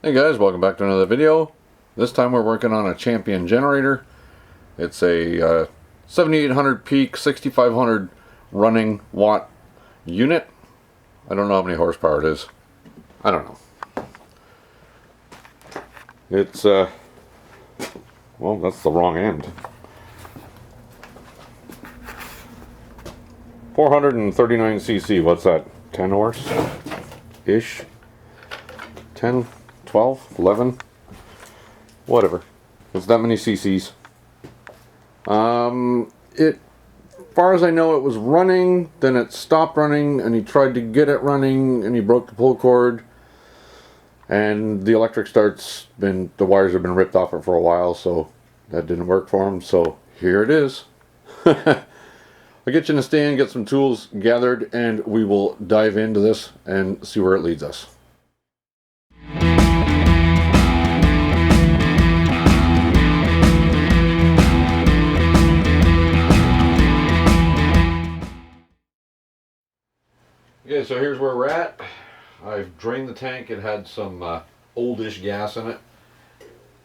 Hey guys, welcome back to another video. This time we're working on a Champion generator. It's a 7800 peak, 6500 running watt unit. I don't know how many horsepower it is. I don't know. It's, well, that's the wrong end. 439 cc, what's that? 10 horse-ish? 10, 12, 11, whatever. It's that many cc's. As far as I know, it was running, then it stopped running, and he tried to get it running, and he broke the pull cord, and the electric the wires have been ripped off it for a while, so that didn't work for him, so here it is. I'll get you in the stand, get some tools gathered, and we will dive into this and see where it leads us. Okay, so here's where we're at. I've drained the tank. It had some oldish gas in it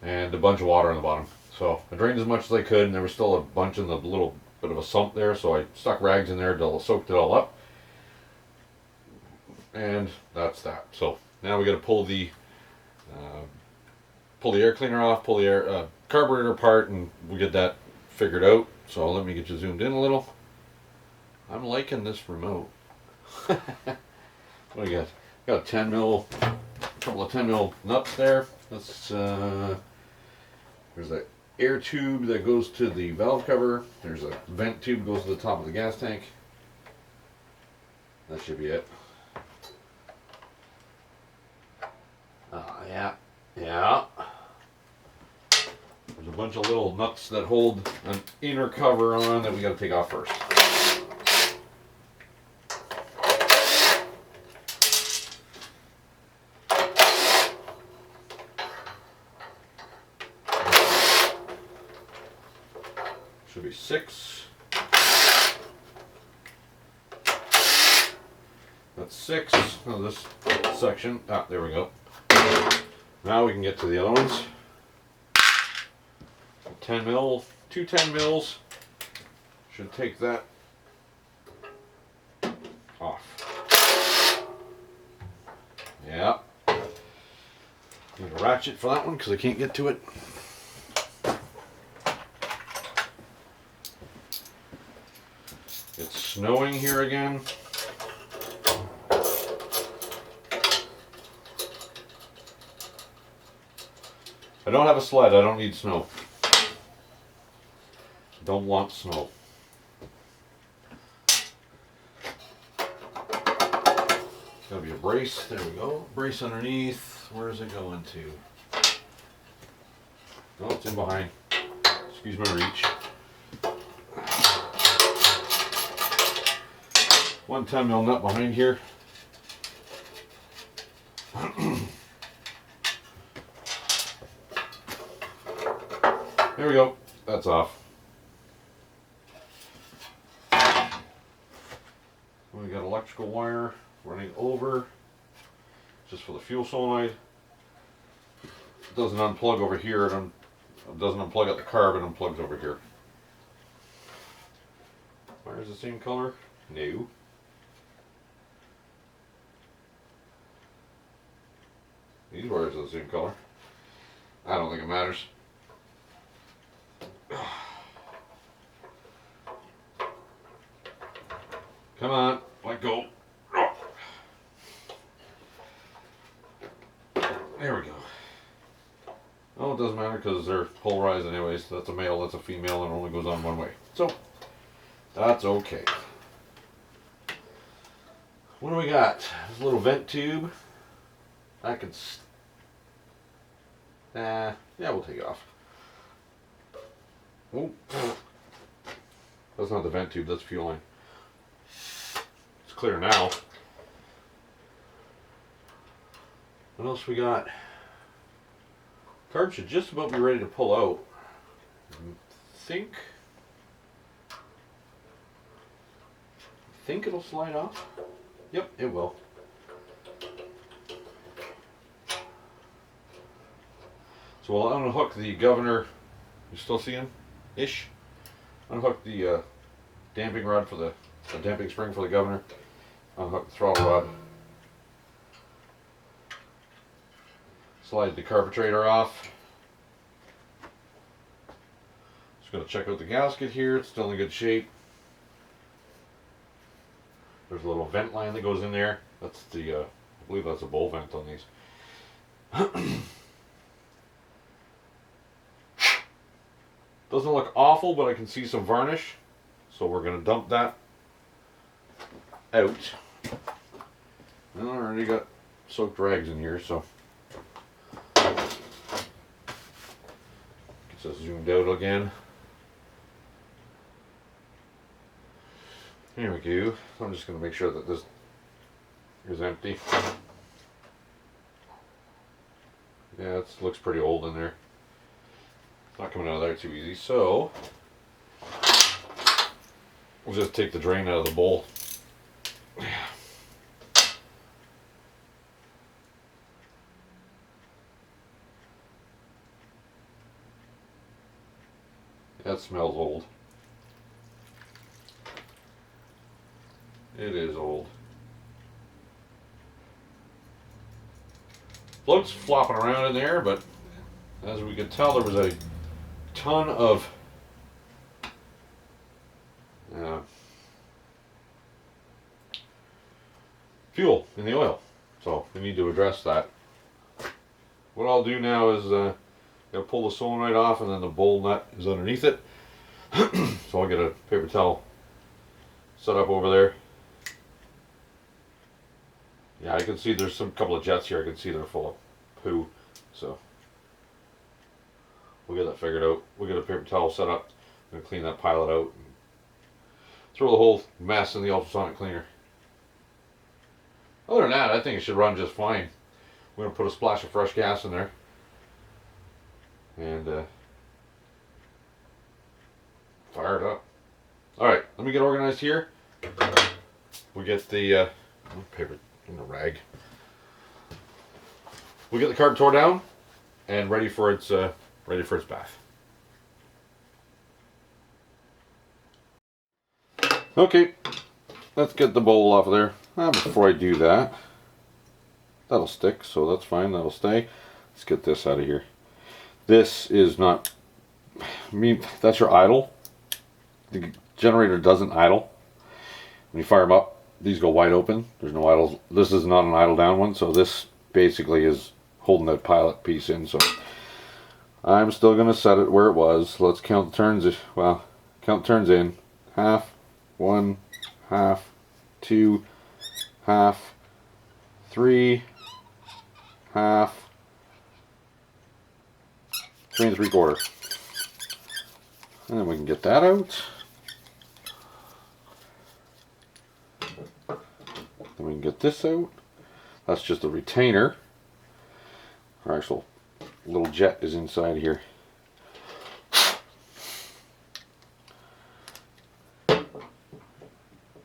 and a bunch of water on the bottom. So I drained as much as I could, and there was still a bunch in the little bit of a sump there, so I stuck rags in there till it soaked it all up. And that's that. So now we got to pull the air cleaner off, pull the carburetor apart, and we'll get that figured out. So let me get you zoomed in a little. I'm liking this remote. What do we got? Got a 10 mil, a couple of 10 mil nuts there. That's there's an air tube that goes to the valve cover. There's a vent tube that goes to the top of the gas tank. That should be it. Yeah. There's a bunch of little nuts that hold an inner cover on that we got to take off first. Should be 6. That's 6. Oh, this section. Ah, there we go. Now we can get to the other ones. 10 mil, 2 10 mils. Should take that off. Yeah. Need a ratchet for that one because I can't get to it. It's snowing here again. I don't have a sled. I don't need snow. Don't want snow. Gotta be a brace. There we go. Brace underneath. Where is it going to? Oh, it's in behind. Excuse my reach. 1 10 mil nut behind here. There we go. That's off. We got electrical wire running over just for the fuel solenoid. It doesn't unplug over here. It doesn't unplug at the carb. It unplugs over here. Wire's the same color? No. These wires are the same color. I don't think it matters. Come on, let go. There we go. Oh, it doesn't matter because they're polarized anyways. That's a male, that's a female, and it only goes on one way. So, that's okay. What do we got? This little vent tube. I could... yeah, we'll take it off. Oh, that's not the vent tube, that's fuel line. It's clear now. What else we got? Carb should just about be ready to pull out. I think it'll slide off. Yep, it will. So we'll unhook the governor. You still see him? Ish. Unhook the damping rod for the damping spring for the governor. Unhook the throttle rod. Slide the carburetor off. Just going to check out the gasket here. It's still in good shape. There's a little vent line that goes in there. That's the, I believe that's a bowl vent on these. Doesn't look awful, but I can see some varnish. So we're going to dump that out. And I already got soaked rags in here, so. Gets us zoomed out again. Here we go. I'm just going to make sure that this is empty. Yeah, it looks pretty old in there. It's not coming out of there too easy, so we'll just take the drain out of the bowl. That smells old. It is old. Float's flopping around in there, but as we could tell, there was a ton of fuel in the oil, so we need to address that. What I'll do now is I'll pull the solenoid off, and then the bowl nut is underneath it. So I'll get a paper towel set up over there. Yeah, I can see there's some couple of jets here. I can see they're full of poo, so we'll get that figured out. We'll get a paper towel set up and clean that pilot out and throw the whole mess in the ultrasonic cleaner. Other than that, I think it should run just fine. We're going to put a splash of fresh gas in there and fire it up. Alright, let me get organized here. We'll get the paper in the rag. We'll get the carburetor down and ready for its bath. Okay, let's get the bowl off of there. Before I do that, that'll stick, so that's fine, that'll stay. Let's get this out of here. This is not, that's your idle. The generator doesn't idle. When you fire them up, these go wide open. There's no idles. This is not an idle down one, so this basically is holding that pilot piece in. So I'm still going to set it where it was. Let's count the turns. Well, count turns in. Half, 1, half, 2, half, 3, half, 3 3/4. And then we can get that out. Then we can get this out. That's just a retainer. Our actual little jet is inside here.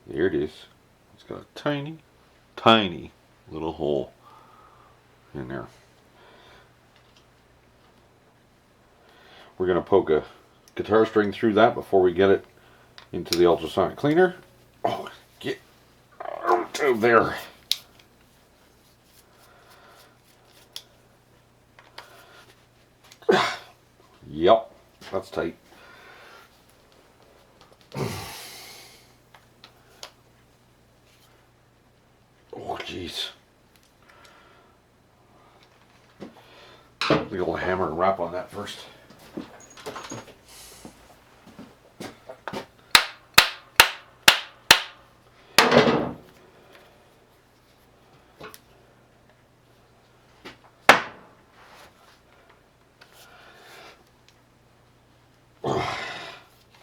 There it is. It's got a tiny, tiny little hole in there. We're going to poke a guitar string through that before we get it into the ultrasonic cleaner. Oh, get out of there. Yep, that's tight. Oh, jeez. Big old hammer and wrap on that first.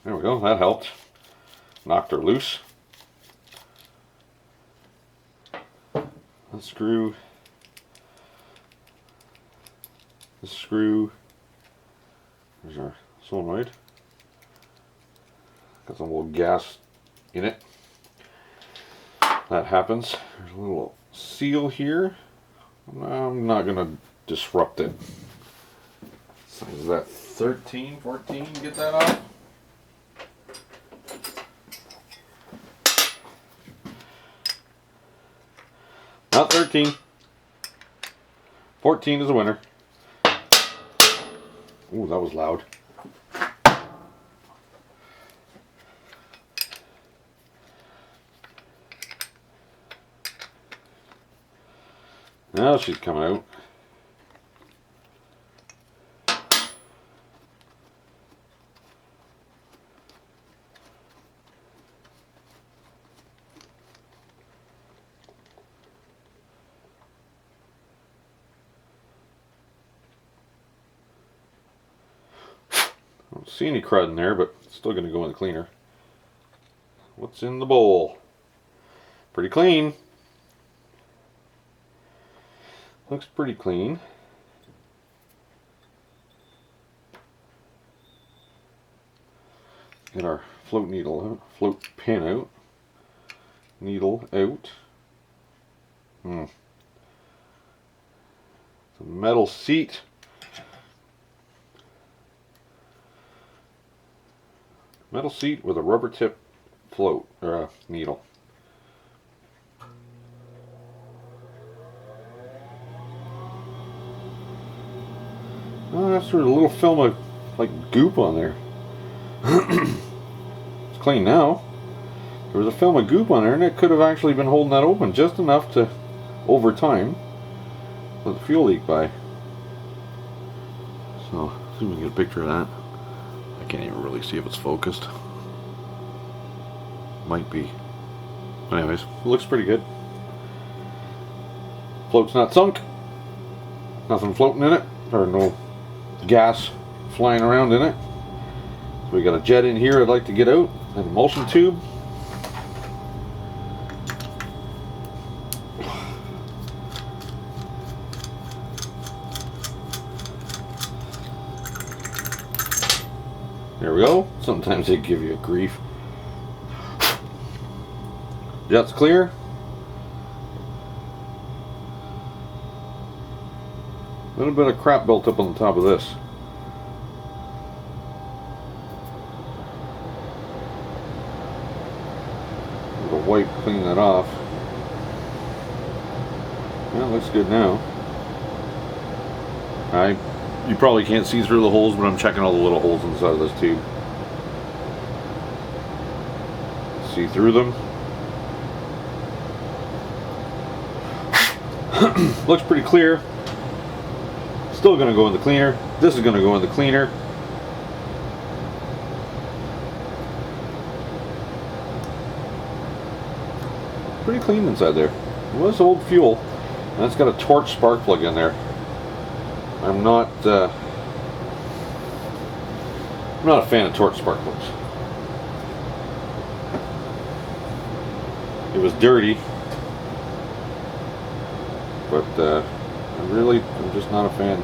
There we go, that helped. Knocked her loose. Unscrew the screw. There's our solenoid. Got some little gas in it. That happens. There's a little seal here. I'm not going to disrupt it. size is that? 13, 14, get that off. Not 13. 14 is a winner. Ooh, that was loud. Now she's coming out. I don't see any crud in there, but it's still going to go in the cleaner. What's in the bowl? Pretty clean. Looks pretty clean. Get our float needle out, float pin out, needle out. It's a metal seat. Metal seat with a rubber tip float or a needle. Oh, that's sort of a little film of like goop on there. It's clean now. There was a film of goop on there, and it could have actually been holding that open just enough to, over time, let the fuel leak by. So, see if we can get a picture of that. I can't even really see if it's focused. Might be. Anyways, it looks pretty good. Float's not sunk. Nothing floating in it, or no gas flying around in it. So we got a jet in here I'd like to get out, and a emulsion tube. There we go. Sometimes they give you a grief. Jet's clear. A little bit of crap built up on the top of this. With a wipe, clean that off. Well, looks good now. You probably can't see through the holes, but I'm checking all the little holes inside of this tube. See through them. Looks pretty clear. Still going to go in the cleaner. This is going to go in the cleaner. Pretty clean inside there. It was old fuel. And it's got a torch spark plug in there. I'm not a fan of torch spark plugs. It was dirty, but I'm just not a fan.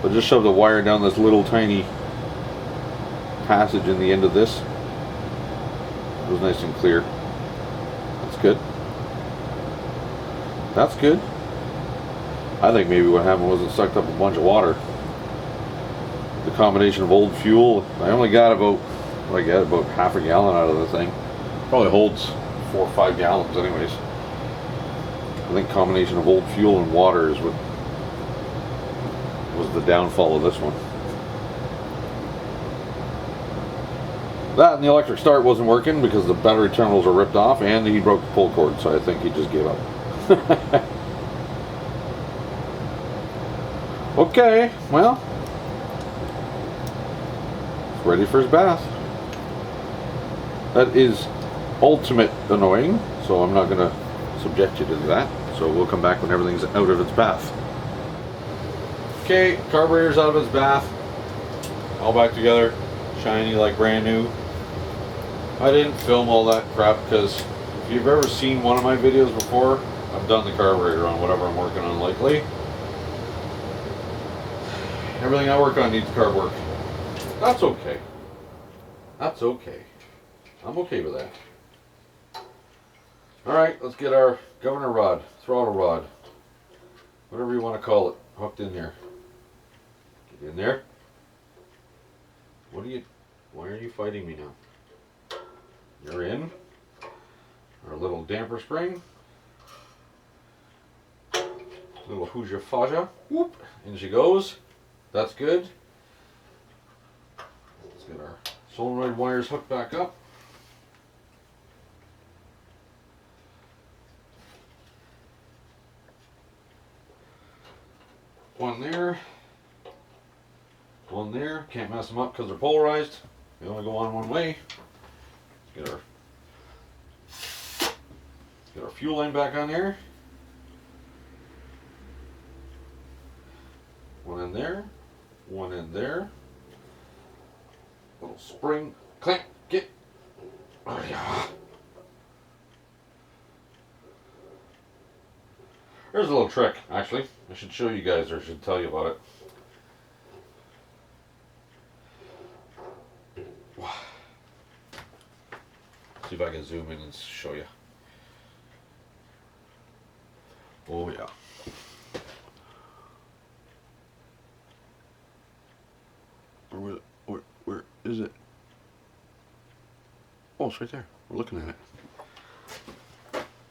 I just shoved a wire down this little tiny passage in the end of this. It was nice and clear. That's good. That's good. I think maybe what happened was it sucked up a bunch of water. The combination of old fuel. I only got about half a gallon out of the thing. Probably holds 4 or 5 gallons anyways. I think combination of old fuel and water is what was the downfall of this one. That and the electric start wasn't working because the battery terminals are ripped off and he broke the pull cord, so I think he just gave up. Okay, well, ready for his bath. That is ultimate annoying, so I'm not going to subject you to that. So we'll come back when everything's out of its bath. Okay, carburetor's out of its bath. All back together, shiny like brand new. I didn't film all that crap because if you've ever seen one of my videos before, I've done the carburetor on whatever I'm working on lately. Everything I work on needs carb work. That's okay. That's okay. I'm okay with that. Alright, let's get our governor rod, throttle rod, whatever you want to call it, hooked in here. Get In there? Why are you fighting me now? You're in. Our little damper spring. Little Hoosier Faja. Whoop. In she goes. That's good. Let's get our solenoid wires hooked back up. One there. One there. Can't mess them up because they're polarized. They only go on one way. Let's get our fuel line back on there. One in there. One in there. Little spring clamp. Get. Oh yeah. There's a little trick, actually. I should show you guys, or I should tell you about it. See if I can zoom in and show you. Oh yeah. Where is it? Oh, it's right there. We're looking at it.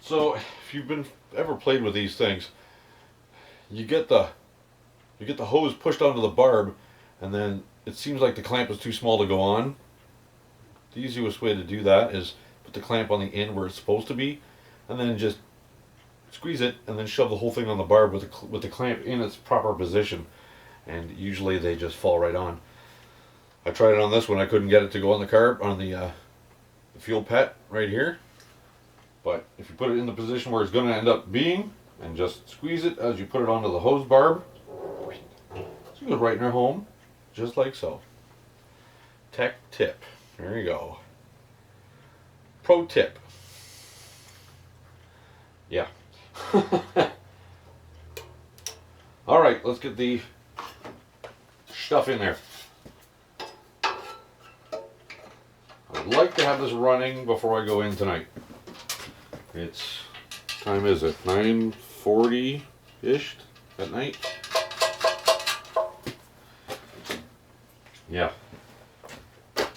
So, if you've ever played with these things, you get the hose pushed onto the barb, and then it seems like the clamp is too small to go on. The easiest way to do that is put the clamp on the end where it's supposed to be, and then just squeeze it, and then shove the whole thing on the barb with the clamp in its proper position, and usually they just fall right on. I tried it on this one. I couldn't get it to go on the carb, on the fuel pet right here. But if you put it in the position where it's going to end up being, and just squeeze it as you put it onto the hose barb, so it goes right in our home, just like so. Tech tip. There you go. Pro tip. Yeah. Alright, let's get the stuff in there. I'd like to have this running before I go in tonight. It's, time is it? 9:40-ish at night? Yeah. I'd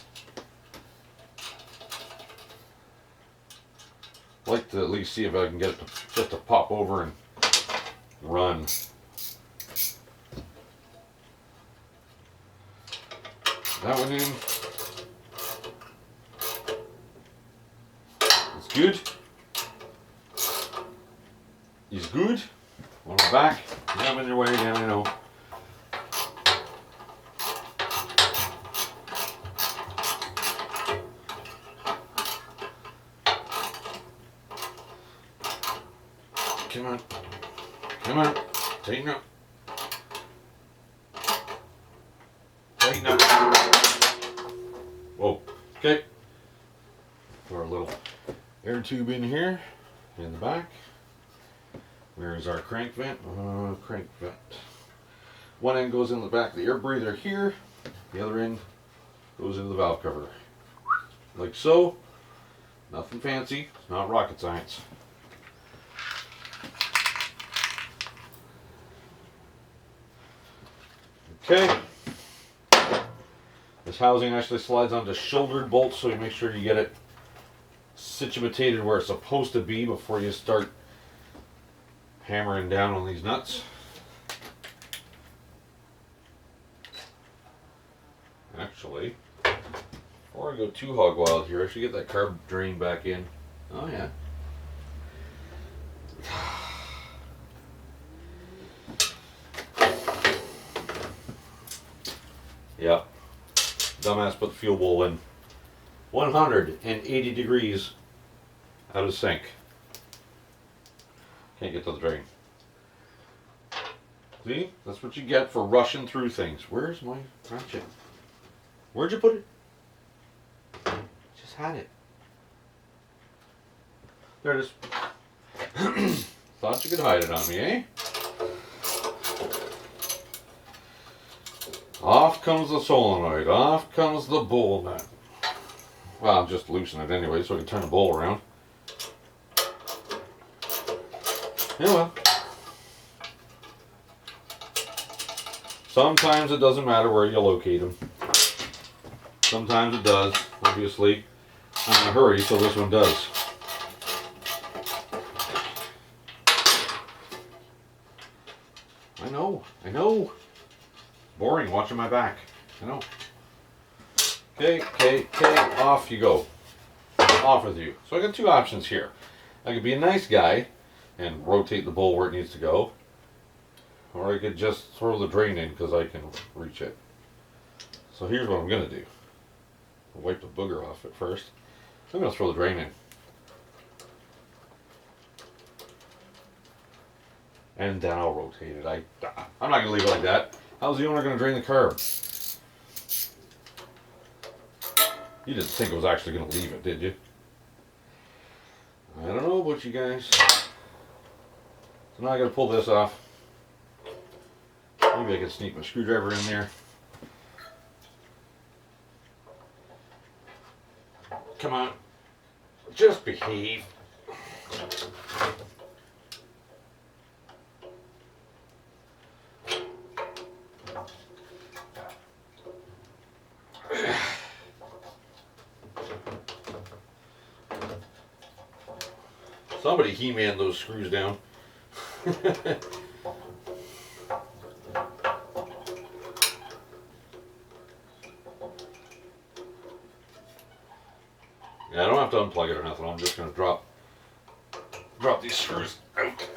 like to at least see if I can get it just to pop over and run. That one in. It's good. He's good. On the back. Jam in your way, damn I know. Come on. Come on. Tighten up. Tighten up. Whoa. Okay. Put our little air tube in here. In the back. There's our crank vent. Crank vent. One end goes in the back of the air breather here. The other end goes into the valve cover. Like so. Nothing fancy. It's not rocket science. Okay. This housing actually slides onto shouldered bolts, so you make sure you get it situated where it's supposed to be before you start hammering down on these nuts. Actually, before I go too hog wild here, I should get that carb drain back in. Oh yeah. Yeah. Dumbass put the fuel bowl in 180 degrees out of sync. Can't get to the drain. See? That's what you get for rushing through things. Where's my ratchet? Where'd you put it? Just had it. There it is. Thought you could hide it on me, eh? Off comes the solenoid. Off comes the bowl nut. Well, I'll just loosen it anyway so I can turn the bowl around. Yeah, well. Sometimes it doesn't matter where you locate them. Sometimes it does. Obviously, I'm in a hurry, so this one does. I know. Boring watching my back. I know. Okay, off you go. Off with you. So I got two options here. I could be a nice guy and rotate the bowl where it needs to go. Or I could just throw the drain in because I can reach it. So here's what I'm going to do. I'll wipe the booger off at first. I'm going to throw the drain in. And then I'll rotate it. I'm not going to leave it like that. How's the owner going to drain the carb? You didn't think it was actually going to leave it, did you? I don't know about you guys. So now I got to pull this off. Maybe I can sneak my screwdriver in there. Come on. Just behave. Somebody He-Man those screws down. Yeah, I don't have to unplug it or nothing. I'm just going to drop these screws out.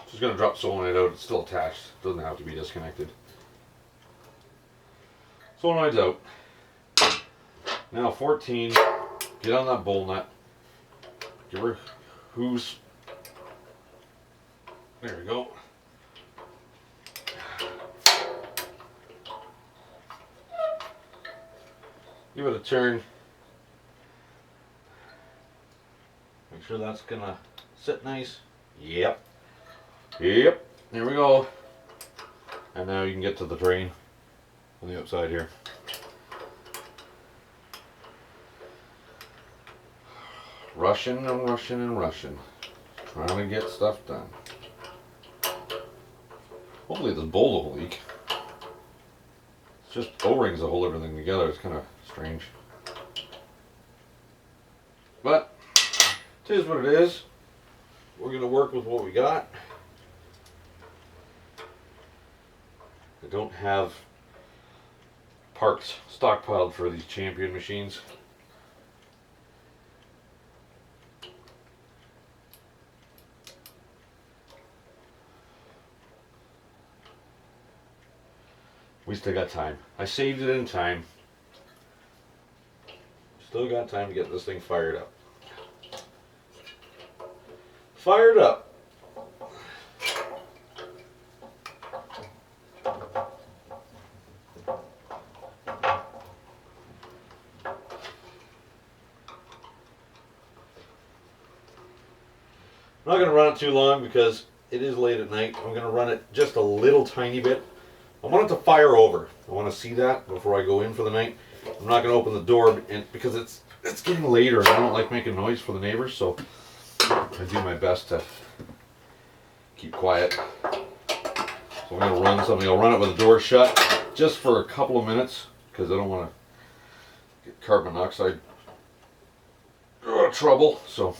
Just going to drop solenoid out. It's still attached. Doesn't have to be disconnected. Solenoid's out. Now 14. Get on that bowl nut. Give her who's. There we go. Give it a turn. Make sure that's gonna sit nice. Yep. There we go. And now you can get to the drain on the outside here. Rushing. Trying to get stuff done. Hopefully this bowl will leak. It's just O-rings that hold everything together. It's kind of strange. But it is what it is. We're going to work with what we got. I don't have parts stockpiled for these Champion machines. We still got time. I saved it in time. Still got time to get this thing fired up. Fired up. I'm not going to run it too long because it is late at night. I'm going to run it just a little tiny bit. I want it to fire over. I want to see that before I go in for the night. I'm not going to open the door because it's getting later and I don't like making noise for the neighbors, so I do my best to keep quiet. So I'm going to run something. I'll run it with the door shut just for a couple of minutes because I don't want to get carbon monoxide trouble. So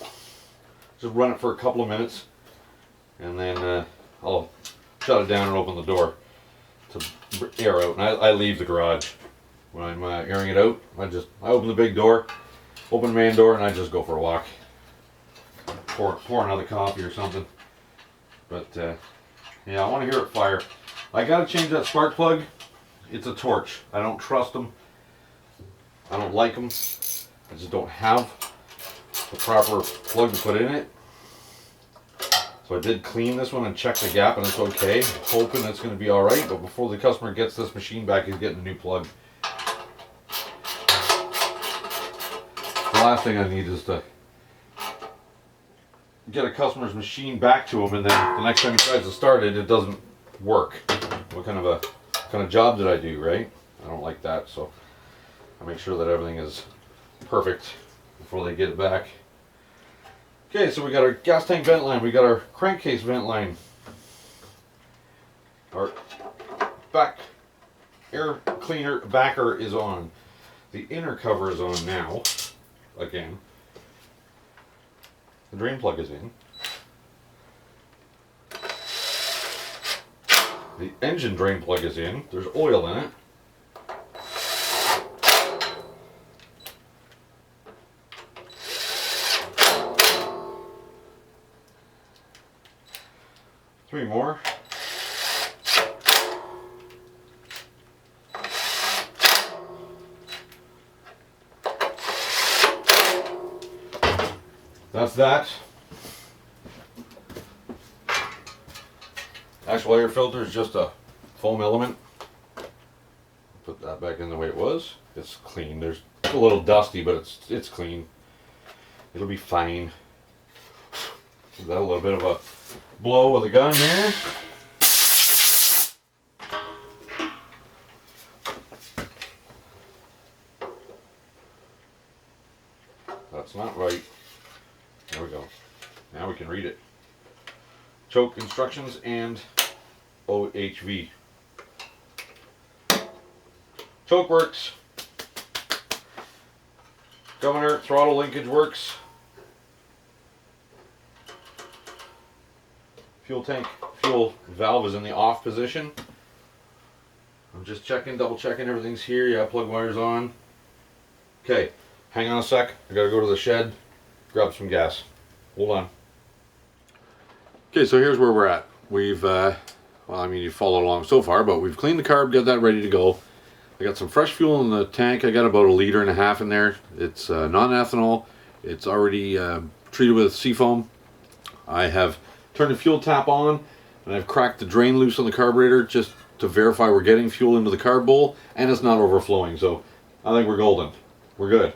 just run it for a couple of minutes and then I'll shut it down and open the door to air out. And I leave the garage when I'm airing it out. I open the big door, open the main door, and I just go for a walk. Pour another coffee or something. But yeah, I want to hear it fire. I gotta change that spark plug. It's a torch. I don't trust them. I don't like them. I just don't have the proper plug to put in it. So I did clean this one and check the gap and it's okay. I'm hoping it's going to be alright, but before the customer gets this machine back, he's getting a new plug. The last thing I need is to get a customer's machine back to him and then the next time he tries to start it, it doesn't work. What kind of job did I do, right? I don't like that, so I make sure that everything is perfect before they get it back. Okay, so we got our gas tank vent line, we got our crankcase vent line. Our back air cleaner backer is on. The inner cover is on now. Again. The drain plug is in. The engine drain plug is in. There's oil in it. Three more. That's that. Actual air filter is just a foam element. Put that back in the way it was. It's clean. There's a little dusty, but it's clean. It'll be fine. Give that a little bit of a blow with a gun there. That's not right. There we go. Now we can read it. Choke instructions and OHV. Choke works. Governor throttle linkage works. Fuel tank fuel valve is in the off position. I'm just checking, double checking everything's here. Yeah, plug wire's on. Okay, hang on a sec. I gotta go to the shed, grab some gas. Hold on. Okay, so here's where we're at. We've, well, I mean, you followed along so far, but we've cleaned the carb, got that ready to go. I got some fresh fuel in the tank. I got about 1.5 liters in there. It's non-ethanol. It's already treated with seafoam. I have turned the fuel tap on, and I've cracked the drain loose on the carburetor just to verify we're getting fuel into the carb bowl, and it's not overflowing. So I think we're golden. We're good.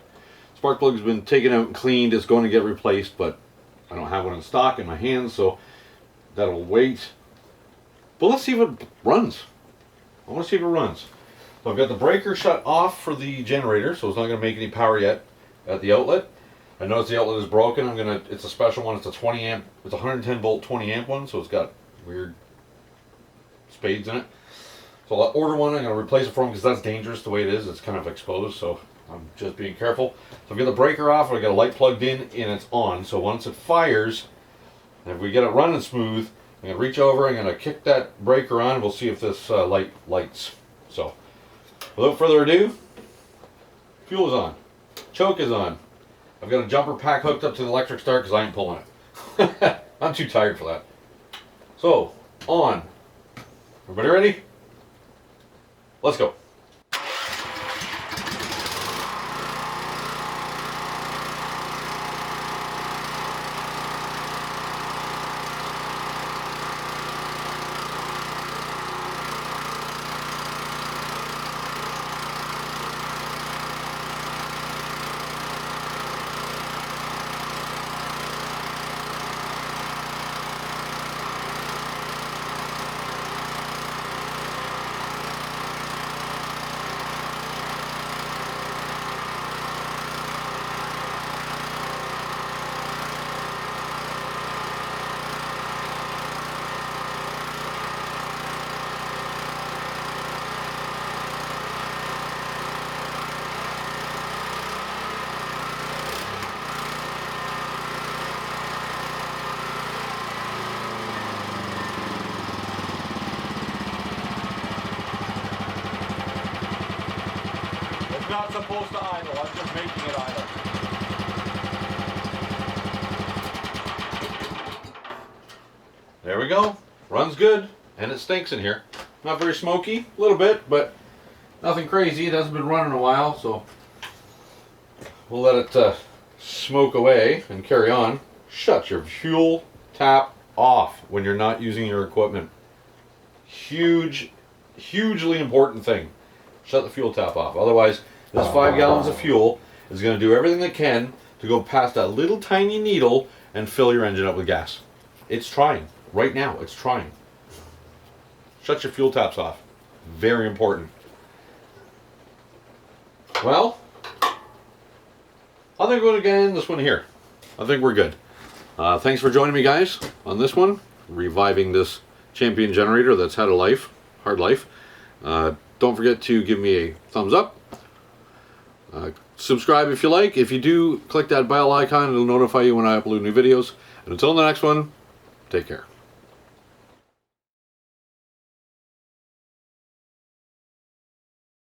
Spark plug's been taken out and cleaned. It's going to get replaced, but I don't have one in stock in my hands, so that'll wait. But let's see if it runs. I want to see if it runs. So I've got the breaker shut off for the generator, so it's not going to make any power yet at the outlet. I notice the outlet is broken. It's a special one. It's a 20 amp. It's a 110 volt 20 amp one, so it's got weird spades in it. So I'll order one. I'm going to replace it for them because that's dangerous the way it is. It's kind of exposed, so I'm just being careful. So I've got the breaker off. I've got a light plugged in, and it's on. So once it fires, and if we get it running smooth, I'm going to reach over. I'm going to kick that breaker on. We'll see if this light lights. So without further ado, fuel is on. Choke is on. I've got a jumper pack hooked up to the electric start because I ain't pulling it. I'm too tired for that. So, on. Everybody ready? Let's go. Not supposed to idle, I'm just making it idle. There we go. Runs good, and it stinks in here. Not very smoky, a little bit, but nothing crazy. It hasn't been running a while, so we'll let it smoke away and carry on. Shut your fuel tap off when you're not using your equipment. Hugely important thing. Shut the fuel tap off. Otherwise, this 5 gallons of fuel is going to do everything it can to go past that little tiny needle and fill your engine up with gas. It's trying. Right now, it's trying. Shut your fuel taps off. Very important. Well, I think we're going to end this one here. I think we're good. Thanks for joining me, guys, on this one. Reviving this champion generator that's had a life, hard life. Don't forget to give me a thumbs up. Subscribe if you like. If you do, click that bell icon. It'll notify you when I upload new videos. And until the next one, take care.